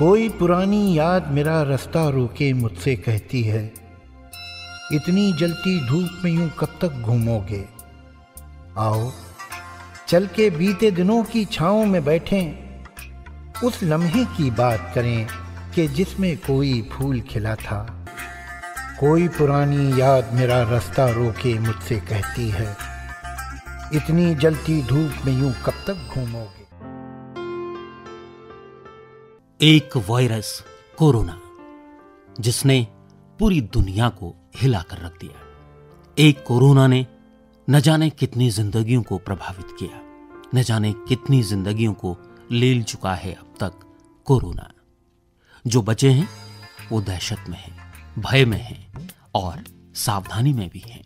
कोई पुरानी याद मेरा रास्ता रोके मुझसे कहती है, इतनी जलती धूप में यूं कब तक घूमोगे। आओ चल के बीते दिनों की छाँव में बैठें, उस लम्हे की बात करें कि जिसमें कोई फूल खिला था। कोई पुरानी याद मेरा रास्ता रोके मुझसे कहती है, इतनी जलती धूप में यूं कब तक घूमोगे। एक वायरस कोरोना जिसने पूरी दुनिया को हिलाकर रख दिया। एक कोरोना ने न जाने कितनी जिंदगियों को प्रभावित किया, न जाने कितनी जिंदगियों को ले चुका है अब तक कोरोना। जो बचे हैं वो दहशत में हैं, भय में हैं और सावधानी में भी हैं।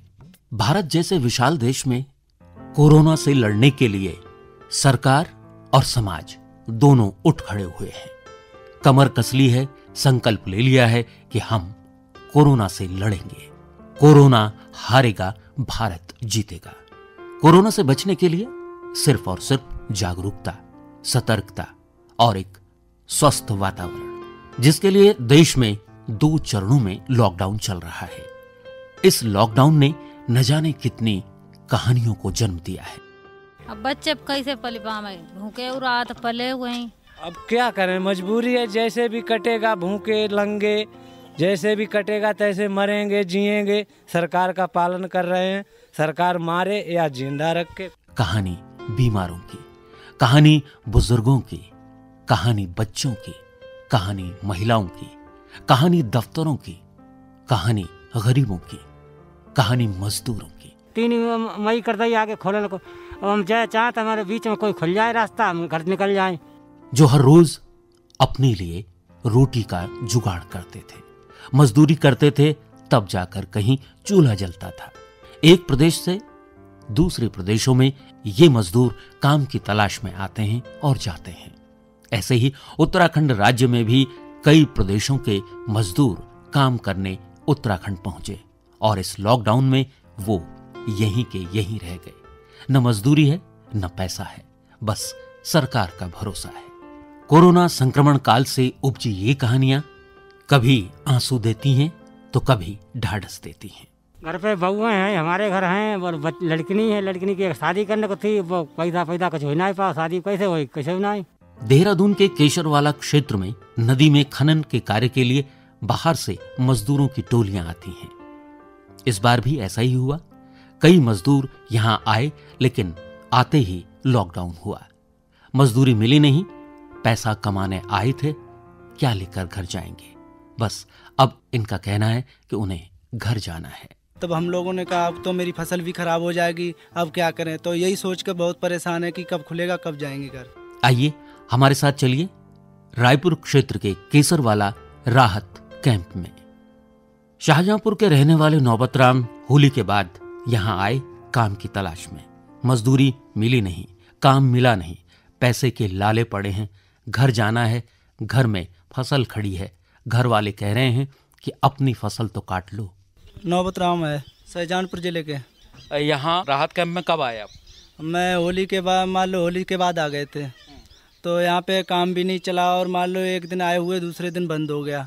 भारत जैसे विशाल देश में कोरोना से लड़ने के लिए सरकार और समाज दोनों उठ खड़े हुए हैं। कमर कस ली है, संकल्प ले लिया है कि हम कोरोना से लड़ेंगे। कोरोना हारेगा, भारत जीतेगा। कोरोना से बचने के लिए सिर्फ और सिर्फ जागरूकता, सतर्कता और एक स्वस्थ वातावरण, जिसके लिए देश में 2 चरणों में लॉकडाउन चल रहा है। इस लॉकडाउन ने न जाने कितनी कहानियों को जन्म दिया है। अब बच्चे कैसे पले पावे, भूखे रात पले हुए। अब क्या करें, मजबूरी है। जैसे भी कटेगा, भूखे लंगे जैसे भी कटेगा तैसे मरेंगे, जिएंगे। सरकार का पालन कर रहे हैं, सरकार मारे या जिंदा रखे। कहानी बीमारों की, कहानी बुजुर्गों की, कहानी बच्चों की, कहानी महिलाओं की, कहानी दफ्तरों की, कहानी गरीबों की, कहानी मजदूरों की। 3 मई कर दी आगे खोलने को, हम जाए चाहते हमारे बीच में कोई खुल जाए रास्ता, हम घर निकल जाए। जो हर रोज अपने लिए रोटी का जुगाड़ करते थे, मजदूरी करते थे, तब जाकर कहीं चूल्हा जलता था। एक प्रदेश से दूसरे प्रदेशों में ये मजदूर काम की तलाश में आते हैं और जाते हैं। ऐसे ही उत्तराखंड राज्य में भी कई प्रदेशों के मजदूर काम करने उत्तराखंड पहुंचे और इस लॉकडाउन में वो यहीं के यहीं रह गए। न मजदूरी है, न पैसा है, बस सरकार का भरोसा है। कोरोना संक्रमण काल से उपजी ये कहानियां कभी आंसू देती हैं तो कभी ढाढ़स देती हैं। घर पे बहुएं हैं, हमारे घर हैं, और लड़कनी है, लड़कनी की शादी करने को थी, वो पैदा कुछ हो ना पा, शादी कैसे हुई, कैसे हो ना। देहरादून के केशरवाला क्षेत्र में नदी में खनन के कार्य के लिए बाहर से मजदूरों की टोलियां आती हैं। इस बार भी ऐसा ही हुआ। कई मजदूर यहां आए, लेकिन आते ही लॉकडाउन हुआ। मजदूरी मिली नहीं, पैसा कमाने आए थे, क्या लेकर घर जाएंगे। बस अब इनका कहना है कि उन्हें घर जाना है। तब हम लोगों ने कहा अब तो मेरी फसल भी खराब हो जाएगी, अब क्या करें। तो यही सोच कर बहुत परेशान है कि कब खुलेगा, कब जाएंगे घर। आइए हमारे साथ चलिए रायपुर क्षेत्र के केसरवाला राहत कैंप में। शाहजहांपुर के रहने वाले नौबत राम होली के बाद यहाँ आए काम की तलाश में। मजदूरी मिली नहीं, काम मिला नहीं, पैसे के लाले पड़े हैं, घर जाना है, घर में फसल खड़ी है, घर वाले कह रहे हैं कि अपनी फसल तो काट लो। नौबत राम है, शाहजहांपुर जिले के। यहाँ राहत कैंप में कब आए आप? मैं होली के बाद, मान लो होली के बाद आ गए थे। तो यहाँ पे काम भी नहीं चला और मान लो एक दिन आए हुए, दूसरे दिन बंद हो गया।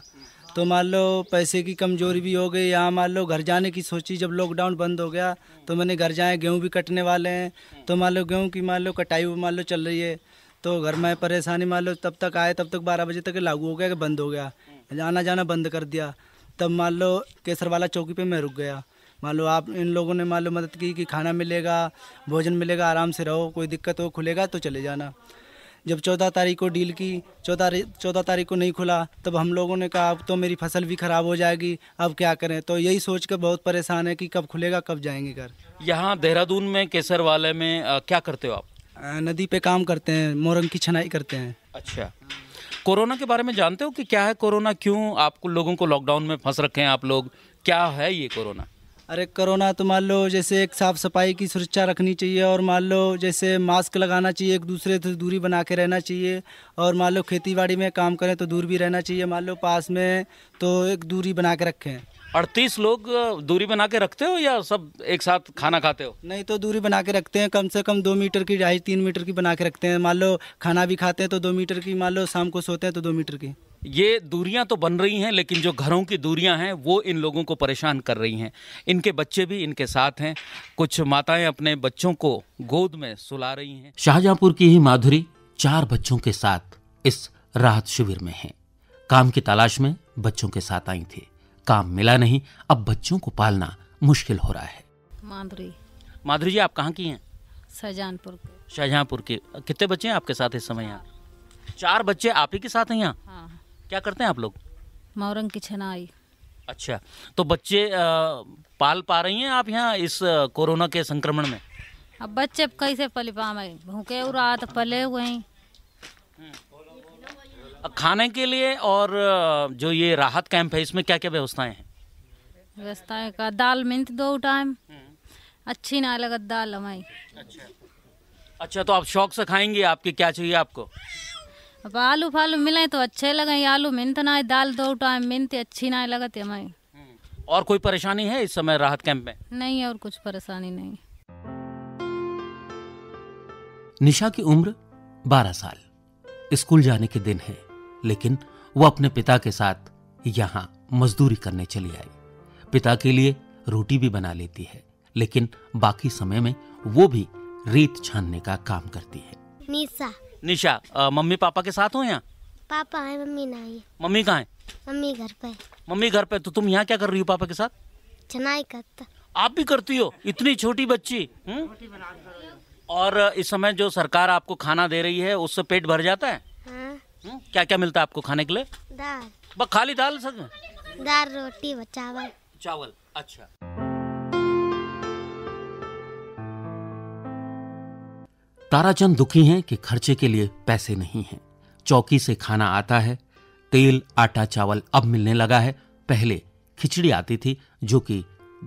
तो मान लो पैसे की कमजोरी भी हो गई। यहाँ मान लो घर जाने की सोची, जब लॉकडाउन बंद हो गया तो मैंने घर जाए, गेहूँ भी कटने वाले हैं। तो मान लो गेहूँ की मान लो कटाई मान लो चल रही है, तो घर में परेशानी मान लो तब तक आए, तब तक 12 बजे तक लागू हो गया कि बंद हो गया, आना जाना बंद कर दिया। तब मान लो केसरवाला चौकी पे मैं रुक गया। मान लो आप इन लोगों ने मान लो मदद की कि खाना मिलेगा, भोजन मिलेगा, आराम से रहो, कोई दिक्कत हो खुलेगा तो चले जाना। जब 14 तारीख को डील की, 14 तारीख को नहीं खुला, तब हम लोगों ने कहा अब तो मेरी फसल भी खराब हो जाएगी, अब क्या करें। तो यही सोच कर बहुत परेशान है कि कब खुलेगा, कब जाएंगे घर। यहाँ देहरादून में केसरवाले में क्या करते हो आप? नदी पे काम करते हैं, मोरंग की छनाई करते हैं। अच्छा, कोरोना के बारे में जानते हो कि क्या है कोरोना, क्यों आपको लोगों को लॉकडाउन में फंस रखे हैं आप लोग, क्या है ये कोरोना? अरे कोरोना तो मान लो जैसे एक साफ सफाई की सुरक्षा रखनी चाहिए, और मान लो जैसे मास्क लगाना चाहिए, एक दूसरे से दूरी बना के रहना चाहिए, और मान लो खेती बाड़ी में काम करें तो दूर भी रहना चाहिए। मान लो पास में तो एक दूरी बना के रखें। 38 लोग दूरी बना के रखते हो या सब एक साथ खाना खाते हो? नहीं, तो दूरी बना के रखते हैं, कम से कम 2 मीटर की, 2.5-3 मीटर की बना के रखते हैं। मान लो खाना भी खाते हैं तो 2 मीटर की, मान लो शाम को सोते हैं तो 2 मीटर की। ये दूरियां तो बन रही हैं, लेकिन जो घरों की दूरियां हैं वो इन लोगों को परेशान कर रही हैं। इनके बच्चे भी इनके साथ हैं। कुछ माताएं अपने बच्चों को गोद में सुला रही हैं। शाहजहांपुर की ही माधुरी 4 बच्चों के साथ इस राहत शिविर में है। काम की तलाश में बच्चों के साथ आई थी, काम मिला नहीं, अब बच्चों को पालना मुश्किल हो रहा है। माधुरी जी, आप कहाँ की हैं? शाहजहांपुर के। कितने बच्चे हैं आपके साथ इस समय यहाँ? 4 बच्चे आप ही के साथ हैं यहाँ? हाँ। क्या करते हैं आप लोग? मौरंग की छनाई। अच्छा, तो बच्चे पाल पा रही हैं आप यहाँ इस कोरोना के संक्रमण में? अब बच्चे कैसे पली पावे, भूखे और रात पले हुए हैं। खाने के लिए और जो ये राहत कैंप है इसमें क्या क्या व्यवस्थाएं हैं? व्यवस्थाएं का दाल मिलती 2 टाइम, अच्छी ना लगत दाल हमारी। अच्छा, तो आप शौक से खाएंगे, आपके क्या चाहिए आपको? अब आलू फालू मिले तो अच्छे लगे, आलू मिलते ना, दाल 2 टाइम मिलती, अच्छी ना लगत हमारी। और कोई परेशानी है इस समय राहत कैंप में? नहीं, और कुछ परेशानी नहीं। निशा की उम्र 12 साल। स्कूल जाने के दिन है, लेकिन वो अपने पिता के साथ यहाँ मजदूरी करने चली आई। पिता के लिए रोटी भी बना लेती है, लेकिन बाकी समय में वो भी रेत छानने का काम करती है। निशा, मम्मी पापा के साथ हो यहाँ? पापा है, मम्मी नहीं है। मम्मी कहाँ है? मम्मी घर पे। मम्मी घर पे। तो तुम यहाँ क्या कर रही हो पापा के साथ? छनाई करता। आप भी करती हो? इतनी छोटी बच्ची। और इस समय जो सरकार आपको खाना दे रही है उससे पेट भर जाता है? हाँ। क्या क्या मिलता है आपको खाने के लिए? दाल। बस खाली दाल सक? दाल, रोटी, चावल। चावल, अच्छा। ताराचंद दुखी हैं कि खर्चे के लिए पैसे नहीं हैं। चौकी से खाना आता है, तेल आटा चावल अब मिलने लगा है। पहले खिचड़ी आती थी जो कि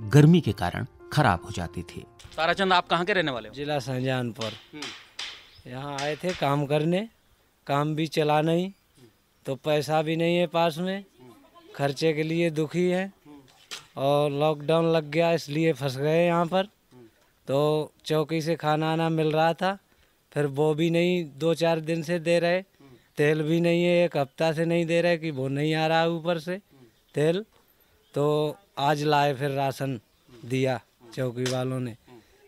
गर्मी के कारण खराब हो जाती थी। ताराचंद, आप कहाँ के रहने वाले हो? जिला शाहजहांपुर। यहाँ आए थे काम करने, काम भी चला नहीं तो पैसा भी नहीं है पास में, खर्चे के लिए दुखी है। और लॉकडाउन लग गया इसलिए फंस गए यहाँ पर। तो चौकी से खाना आना मिल रहा था, फिर वो भी नहीं 2-4 दिन से दे रहे। तेल भी नहीं है, 1 हफ्ता से नहीं दे रहे कि वो नहीं आ रहा ऊपर से तेल। तो आज लाए, फिर राशन दिया चौकी वालों ने।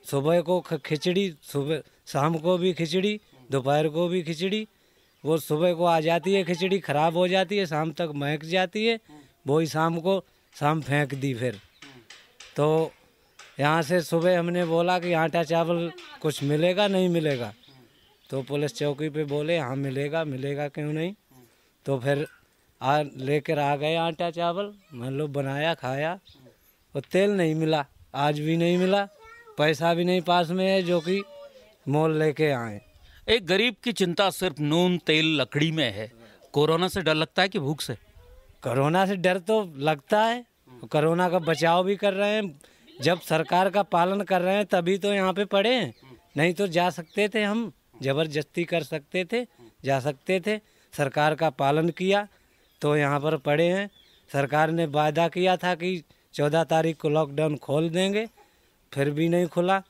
सुबह को खिचड़ी, सुबह शाम को भी खिचड़ी, दोपहर को भी खिचड़ी। वो सुबह को आ जाती है खिचड़ी, खराब हो जाती है, शाम तक महक जाती है, वही शाम फेंक दी। फिर तो यहाँ से सुबह हमने बोला कि आटा चावल कुछ मिलेगा नहीं मिलेगा, तो पुलिस चौकी पे बोले हाँ मिलेगा क्यों नहीं। तो फिर लेकर आ गए आटा चावल, मान लो बनाया खाया। और तेल नहीं मिला, आज भी नहीं मिला, पैसा भी नहीं पास में है जो कि मोल लेके आए। एक गरीब की चिंता सिर्फ नून तेल लकड़ी में है। कोरोना से डर लगता है कि भूख से? कोरोना से डर तो लगता है, कोरोना का बचाव भी कर रहे हैं। जब सरकार का पालन कर रहे हैं तभी तो यहाँ पे पड़े हैं, नहीं तो जा सकते थे हम, जबरदस्ती कर सकते थे, जा सकते थे। सरकार का पालन किया तो यहाँ पर पड़े हैं। सरकार ने वादा किया था कि 14 तारीख को लॉकडाउन खोल देंगे, फिर भी नहीं खुला।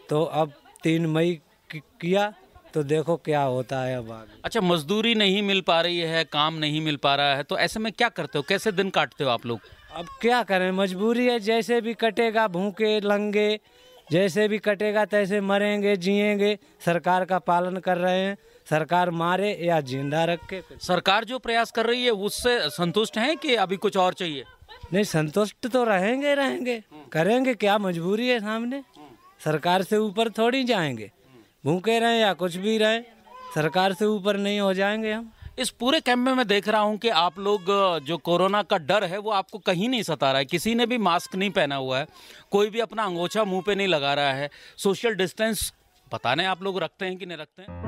तो अब 3 मई किया, तो देखो क्या होता है अब आगे। अच्छा, मजदूरी नहीं मिल पा रही है, काम नहीं मिल पा रहा है, तो ऐसे में क्या करते हो, कैसे दिन काटते हो आप लोग? अब क्या करें, मजबूरी है, जैसे भी कटेगा, भूखे लंगे जैसे भी कटेगा तैसे मरेंगे जिएंगे। सरकार का पालन कर रहे हैं, सरकार मारे या जिंदा रखे। सरकार जो प्रयास कर रही है उससे संतुष्ट हैं कि अभी कुछ और चाहिए? नहीं, संतुष्ट तो रहेंगे, करेंगे क्या, मजबूरी है सामने। सरकार से ऊपर थोड़ी जाएंगे, भूखे रहें या कुछ भी रहें, सरकार से ऊपर नहीं हो जाएंगे हम। इस पूरे कैंप में मैं देख रहा हूं कि आप लोग, जो कोरोना का डर है वो आपको कहीं नहीं सता रहा है। किसी ने भी मास्क नहीं पहना हुआ है, कोई भी अपना अंगोछा मुंह पे नहीं लगा रहा है। सोशल डिस्टेंस पता नहीं आप लोग रखते हैं कि नहीं रखते हैं?